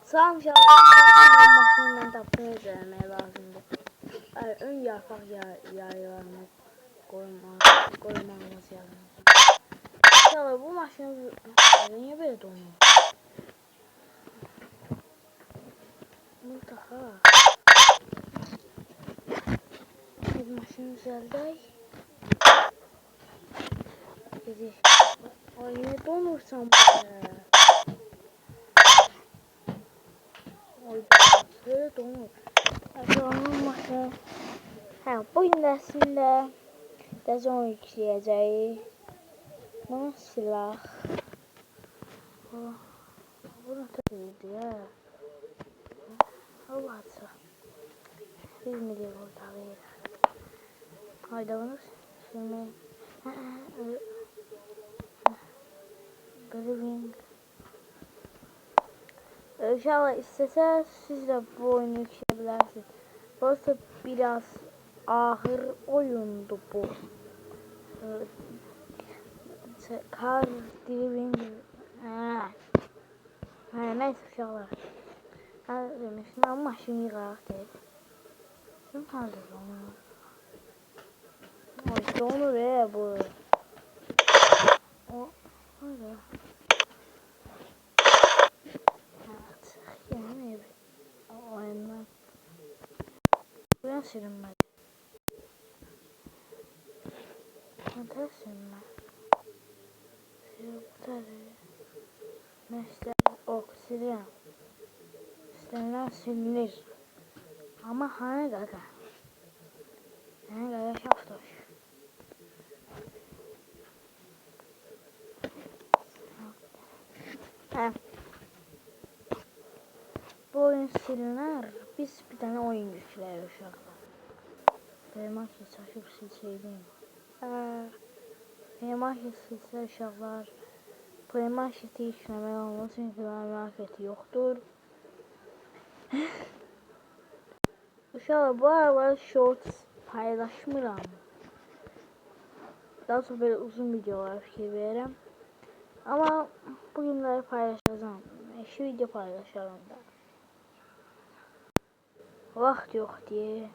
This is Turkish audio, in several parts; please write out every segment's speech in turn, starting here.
Sağım şalvarından maşınla tapını ödəmək lazımdır. Ön yarpaq yaylarını koymamız lazım. İnşallah bu maşın niye böyle donuyor? Mutlaka. Bir maşın düzəldək. Gedik. Ay niye donursan böyle? Ay böyle donur. Donurmasın. Bu gün əslində Dezon yükləyəcəyik. Bunun silah. Bu ne tədiydi ya? Allah'ça. 1 milyon ortalıydı. Hayda şimdi Grieving. İnşallah istese siz de bu oyunu yükleyebilirsiniz. Burası biraz ağır oyundu bu. Car Grieving. Neyse uşaqlar. Demiştim ama maşın yığaraq deyil. Şimdi harada donur. Ay donur bu. O öyle. Evet. Yani oyundan. Buraya sürünmedi. Ters sürünme. Bu tarafı. Mesela oksijen. İstenilen sürünür. Ama hani gaga. Yani gaga şaftoş. Bu oyun siliner. Biz bir tane oyun yükleyiyoruz uşaqlar. Benim ki çaşıb silseydim. Benim ki silsə uşaqlar. Playmarketi yükləmək olmaz çünki playmarketi yoxdur. Uşaqlar bu aralar shorts paylaşmıram. Daha sonra böyle uzun videolar fikir verirəm. Ama bugünləri paylaşacağım. Şu video paylaşarım da. Vaxt yox diye.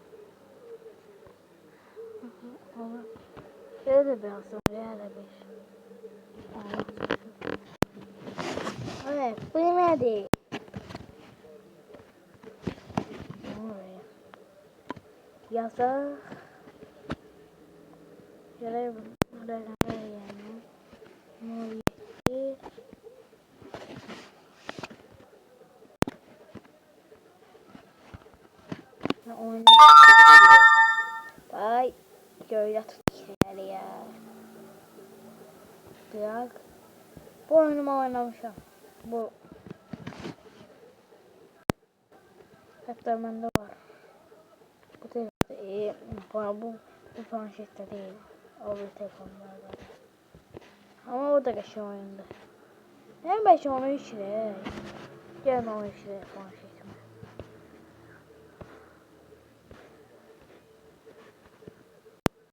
Belə də birazdan elə bir. Evet, bu nədir? Yazaq. Gələk rəqəmə yəni. 07. Oyunu Ay, göylə tutuşlar ya. Diraq. Bu oyunumu oynamışam. Bu. Hətta məndə var. Bu değil. Bu planşetdə deyil. O bir telefonlarda. Ama o da qəşəng oyundur. Mən bəlkə onu yükləyə. Gəlin onu yükləyə planşetimi.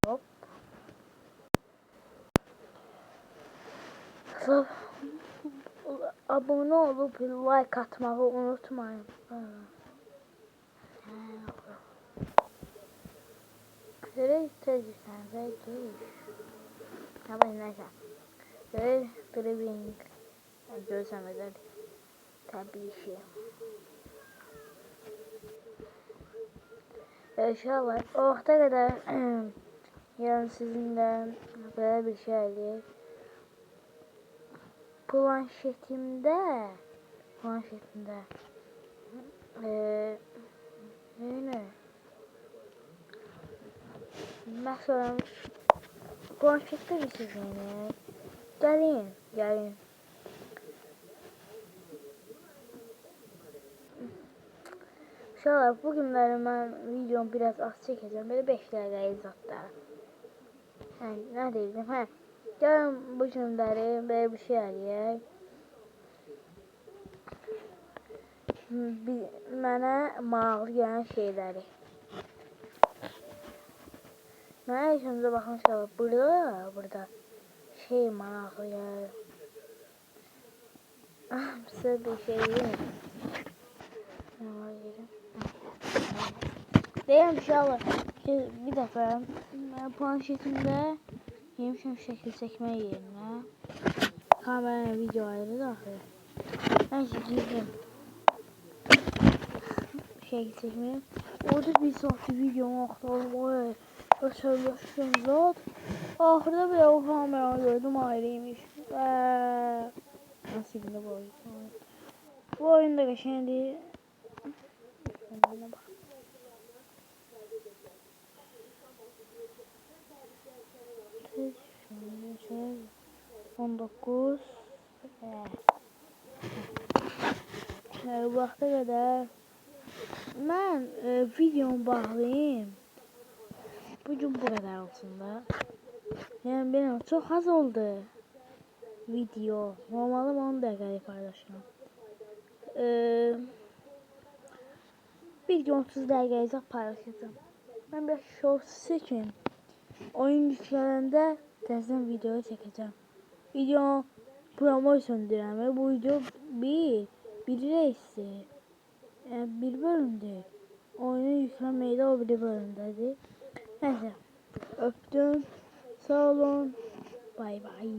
Hop. Abone olup like atmayı unutmayın. Nereye tezgahtan giriş? Tamam neyse. Grieving. Gözlemeler. Tabii ki. İnşallah o vakta kadar yarın sizinle böyle bir şey eləyək. Planşetimdə ne? Mesela planşetdə bir şey yani. Gəlin. İnşallah bugünləri mən videomu biraz az çəkəcəm. Böyle 5 dəqiqəyə zaten. Yəni, nə deyəcəm? Gəlin bu günləri böyle bir şey eləyək. Mənə maraqlı gələn şeyləri. Mənə ilk öncə baxmışlar. Burada şey maraqlı gəlir. Size bir şey diyeyim mi? Ne var yerim? Deyim inşallah bir defa planşetimde yemişim şekil çekme yerine kamera video ayrı daxil. Neyse girdim şekil çekmeye. Orada bir saat videomu aktardım. Oy, yaşım zat. Ahırda bile o kameranı gördüm ayrıymış. Nasibinde bu oyun. Bu oyunda geçen değil. Bak. 19 bu vaxta qədər mən videomu bağlayayım. Bugün bu qədər olsun da. Yəni benim çox az oldu video. Normalde 10 dəqiqəlik paylaşıram. Bir gün 30 dəqiqəlik paylaşacağım. Mən biraz shorts çəkim. Oyun yüklənəndə təzədən video çəkəcəm. Video promosyon deyirəm. Bu video bir reisdir. Yəni bir bölümdür. Oyunun yüklənməkdə o bir bölümdədir. Neyse. Öptüm. Sağ olun. Bay bay.